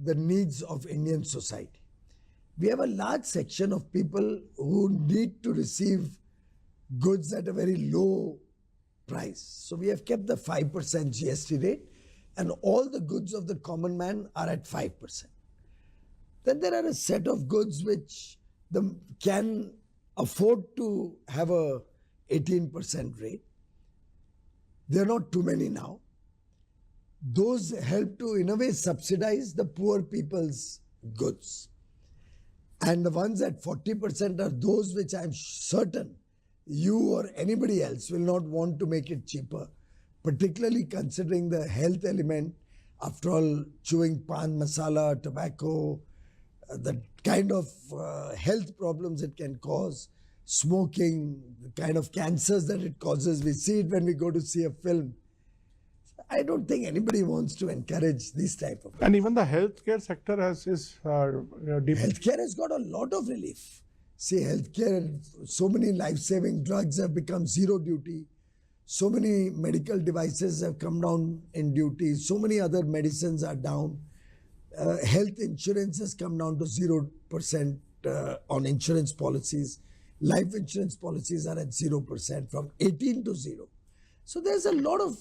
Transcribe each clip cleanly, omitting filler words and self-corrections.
the needs of Indian society. We have a large section of people who need to receive goods at a very low price. So we have kept the 5% GST rate, and all the goods of the common man are at 5%. Then there are a set of goods which can afford to have a 18% rate. There are not too many now. Those help to, in a way, subsidize the poor people's goods. And the ones at 40% are those which I'm certain you or anybody else will not want to make it cheaper, particularly considering the health element. After all, chewing pan masala, tobacco, the kind of health problems it can cause, smoking, the kind of cancers that it causes. We see it when we go to see a film. I don't think anybody wants to encourage these type of. And even the healthcare sector Healthcare has got a lot of relief. See, healthcare, so many life-saving drugs have become zero duty. So many medical devices have come down in duty. So many other medicines are down. Health insurance has come down to 0% on insurance policies. Life insurance policies are at 0%, from 18 to 0. So there's a lot of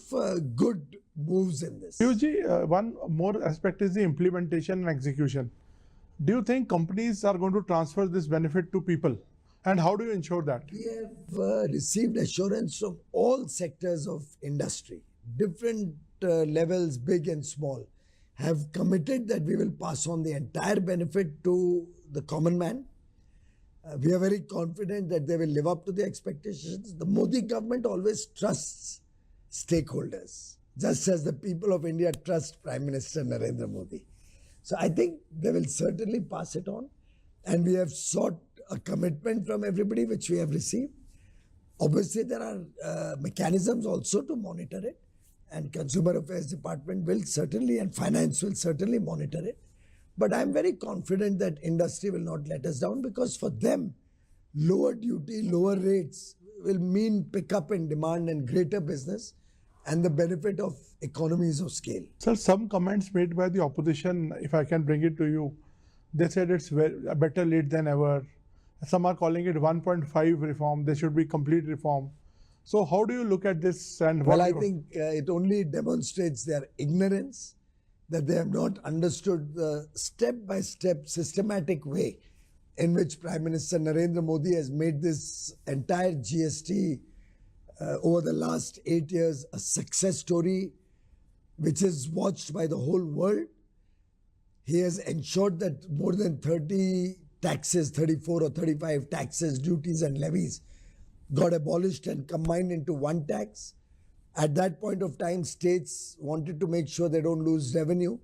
good moves in this. Piyush, one more aspect is the implementation and execution. Do you think companies are going to transfer this benefit to people? And how do you ensure that? We have received assurance from all sectors of industry, different levels, big and small, have committed that we will pass on the entire benefit to the common man. We are very confident that they will live up to the expectations. The Modi government always trusts stakeholders, just as the people of India trust Prime Minister Narendra Modi. So I think they will certainly pass it on. And we have sought a commitment from everybody, which we have received. Obviously, there are mechanisms also to monitor it. And Consumer Affairs Department will certainly, and Finance will certainly monitor it. But I'm very confident that industry will not let us down, because for them, lower duty, lower rates will mean pickup in demand and greater business and the benefit of economies of scale. Sir, some comments made by the opposition, if I can bring it to you, they said it's better late than ever. Some are calling it 1.5 reform. There should be complete reform. So how do you look at this? And well, I think it only demonstrates their ignorance, that they have not understood the step-by-step systematic way in which Prime Minister Narendra Modi has made this entire GST over the last 8 years a success story which is watched by the whole world. He has ensured that more than 30 taxes, 34 or 35 taxes, duties and levies got abolished and combined into one tax. At that point of time, states wanted to make sure they don't lose revenue.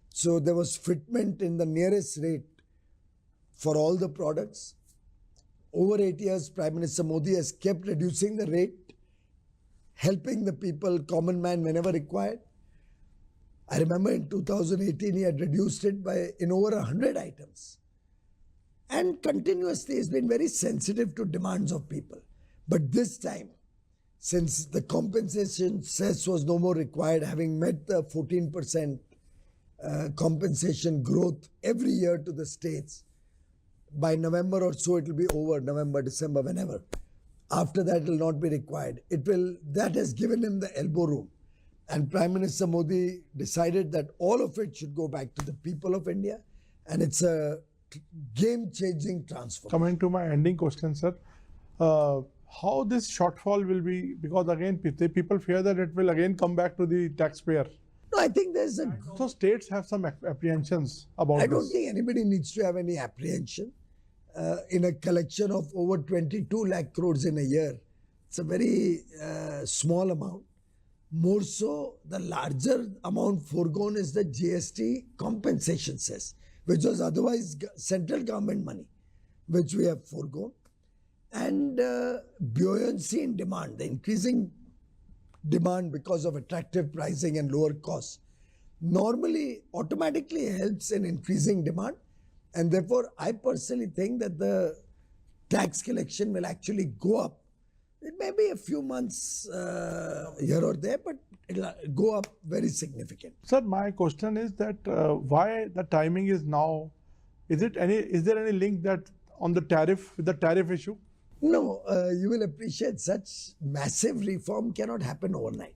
So there was fitment in the nearest rate for all the products. Over 8 years, Prime Minister Modi has kept reducing the rate, helping the people, common man, whenever required. I remember in 2018, he had reduced it in over 100 items. And continuously, he's been very sensitive to demands of people. But this time, since the compensation cess was no more required, having met the 14% compensation growth every year to the states, by November or so it will be over, November, December, whenever. After that it will not be required. That has given him the elbow room. And Prime Minister Modi decided that all of it should go back to the people of India. And it's a game-changing transfer. Coming to my ending question, sir. How this shortfall will be, because again people fear that it will again come back to the taxpayer. No, I think there's So states have some apprehensions about this. I don't think anybody needs to have any apprehension. In a collection of over 22 lakh crores in a year, it's a very small amount. More so, the larger amount foregone is the GST compensation cess, which was otherwise central government money, which we have foregone. And buoyancy in demand, the increasing demand because of attractive pricing and lower costs, normally automatically helps in increasing demand. And therefore, I personally think that the tax collection will actually go up It may be a few months here or there, but it'll go up very significant. Sir, my question is that why the timing is now? Is there any link that on the tariff with the tariff issue? No, you will appreciate such massive reform cannot happen overnight.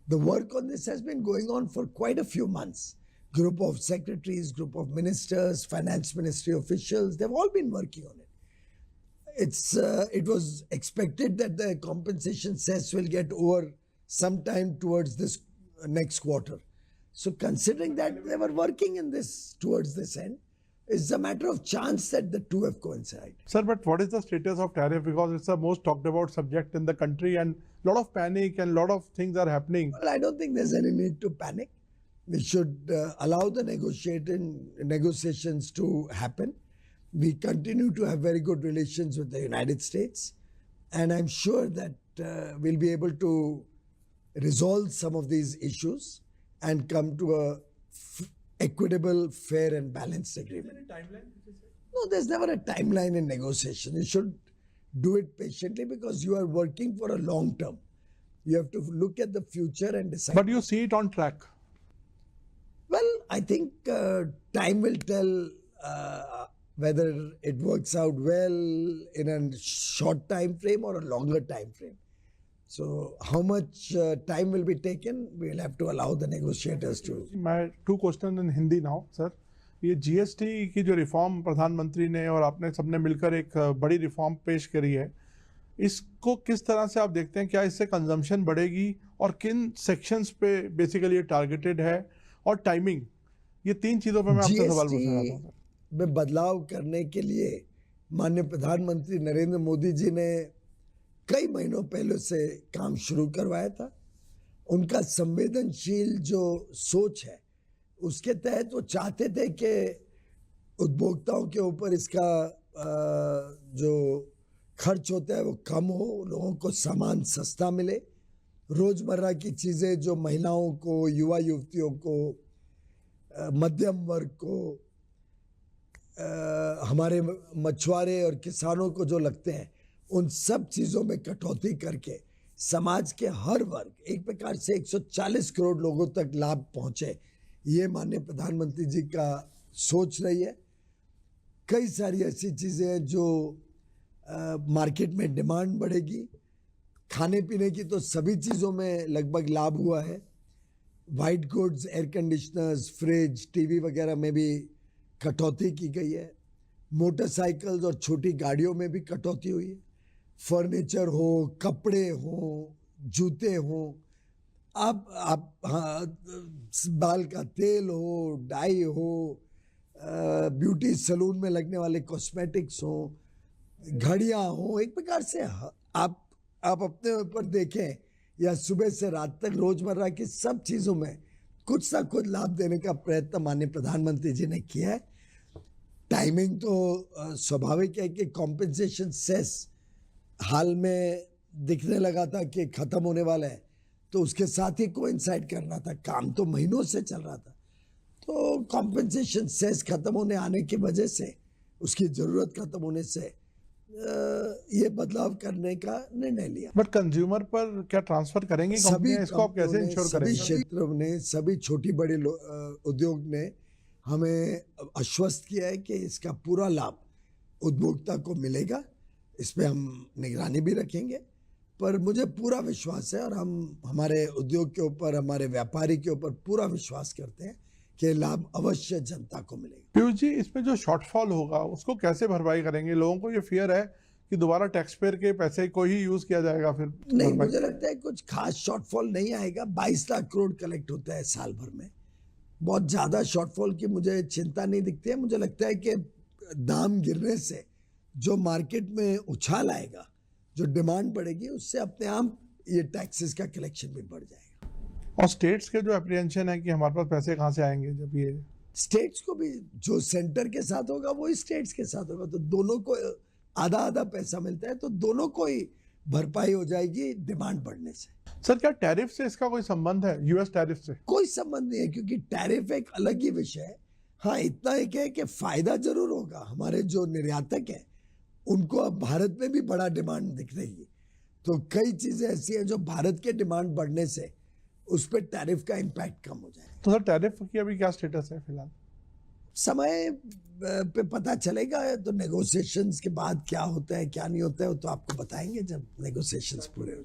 The work on this has been going on for quite a few months. Group of secretaries, group of ministers, finance ministry officials, they've all been working on it. It was expected that the compensation cess will get over sometime towards this next quarter. So considering that they were working in this towards this end, it's a matter of chance that the two have coincided. Sir, but what is the status of tariff? Because it's the most talked about subject in the country and a lot of panic and a lot of things are happening. Well, I don't think there's any need to panic. We should allow the negotiations to happen. We continue to have very good relations with the United States, and I'm sure that we'll be able to resolve some of these issues and come to a equitable, fair, and balanced agreement. Is there any timeline? No, there's never a timeline in negotiation. You should do it patiently because you are working for a long term. You have to look at the future and decide. But you see it on track. Well, I think time will tell whether it works out well in a short time frame or a longer time frame. So how much time will be taken, we'll have to allow the negotiators to. My two questions in Hindi now, sir. ये GST की जो reform प्रधानमंत्री ने और आपने सबने मिलकर एक बड़ी रिफॉर्म पेश करी है, इसको किस तरह से आप देखते हैं? क्या इससे कंजम्पशन बढ़ेगी और किन सेक्शंस पे बेसिकली ये टारगेटेड है और टाइमिंग? ये तीन चीजों पे मैं आपसे सवाल पूछना चाहता हूँ। में बदलाव करने के लिए माननीय प्रधानमंत्री नरेंद्र मोदी जी ने कई महीनों पहले से काम शुरू करवाया था। उनका संवेदनशील जो सोच है उसके तहत वो चाहते थे कि उपभोक्ताओं के ऊपर इसका जो खर्च होता है वो कम हो, लोगों को सामान सस्ता मिले, रोजमर्रा की चीज़ें जो महिलाओं को, युवा युवतियों को, मध्यम वर्ग को, हमारे मछुआरे और किसानों को जो लगते हैं उन सब चीज़ों में कटौती करके समाज के हर वर्ग, एक प्रकार से 140 करोड़ लोगों तक लाभ पहुंचे, ये माननीय प्रधानमंत्री जी का सोच रही है। कई सारी ऐसी चीज़ें हैं जो मार्केट में डिमांड बढ़ेगी। खाने पीने की तो सभी चीज़ों में लगभग लाभ हुआ है। White goods, air conditioners, fridge, TV वगैरह में भी कटौती की गई है। मोटरसाइकिल्स और छोटी गाड़ियों में भी कटौती हुई है। फर्नीचर हो, कपड़े हो, जूते हो, आप हाँ, बाल का तेल हो, डाई हो, ब्यूटी सैलून में लगने वाले कॉस्मेटिक्स हो, घड़ियां हो, एक प्रकार से आप अपने ऊपर देखें या सुबह से रात तक रोजमर्रा की सब चीज़ों में कुछ ना कुछ लाभ देने का प्रयत्न माननीय प्रधानमंत्री जी ने किया है। टाइमिंग तो स्वाभाविक है कि कॉम्पेंसेशन सेस हाल में दिखने लगा था कि ख़त्म होने वाला है, तो उसके साथ ही कोइंसाइड करना था। काम तो महीनों से चल रहा था, तो कॉम्पेंसेशन सेस ख़त्म होने आने की वजह से, उसकी ज़रूरत ख़त्म होने से ये बदलाव करने का निर्णय लिया। बट कंज्यूमर पर क्या ट्रांसफर करेंगे कंपनियां? इसको आप कैसे इंश्योर करेंगे? सभी क्षेत्रों ने, सभी छोटी बड़ी उद्योग ने हमें आश्वस्त किया है कि इसका पूरा लाभ उपभोक्ता को मिलेगा। इस पे हम निगरानी भी रखेंगे, पर मुझे पूरा विश्वास है और हम हमारे उद्योग के ऊपर, हमारे व्यापारी के ऊपर पूरा विश्वास करते हैं कि लाभ अवश्य जनता को मिलेगा। पीयूष जी, इसमें जो शॉर्टफॉल होगा उसको कैसे भरपाई करेंगे? लोगों को ये फियर है कि दोबारा टैक्स पेयर के पैसे को ही यूज किया जाएगा फिर? नहीं, मुझे लगता है कुछ खास शॉर्टफॉल नहीं आएगा। 22 लाख करोड़ कलेक्ट होता है साल भर में। बहुत ज़्यादा शॉर्टफॉल की मुझे चिंता नहीं दिखती है। मुझे लगता है कि दाम गिरने से जो मार्केट में उछाल आएगा, जो डिमांड बढ़ेगी, उससे अपने आप ये टैक्सेस का कलेक्शन भी बढ़ जाएगा। और स्टेट्स के जो एप्रीहेंशन है कि हमारे पास पैसे कहाँ से आएंगे, जब ये स्टेट्स को भी जो सेंटर के साथ होगा वही स्टेट्स के साथ होगा, तो दोनों को आधा आधा पैसा मिलता है, तो दोनों को ही भरपाई हो जाएगी डिमांड बढ़ने से। सर, क्या टैरिफ से इसका कोई संबंध है? यूएस टैरिफ से कोई संबंध नहीं है, क्योंकि टैरिफ एक अलग ही विषय है। हाँ, इतना एक है कि फायदा जरूर होगा। हमारे जो निर्यातक हैं उनको अब भारत में भी बड़ा डिमांड दिख रही है, तो कई चीजें ऐसी हैं जो भारत के डिमांड बढ़ने से उस पर टैरिफ का इम्पैक्ट कम हो जाए। तो सर टैरिफ की अभी क्या स्टेटस है फिलहाल? समय पे पता चलेगा, तो नेगोशिएशंस के बाद क्या होता है क्या नहीं होता है वो तो आपको बताएंगे जब नेगोशिएशंस पूरे हो जाए।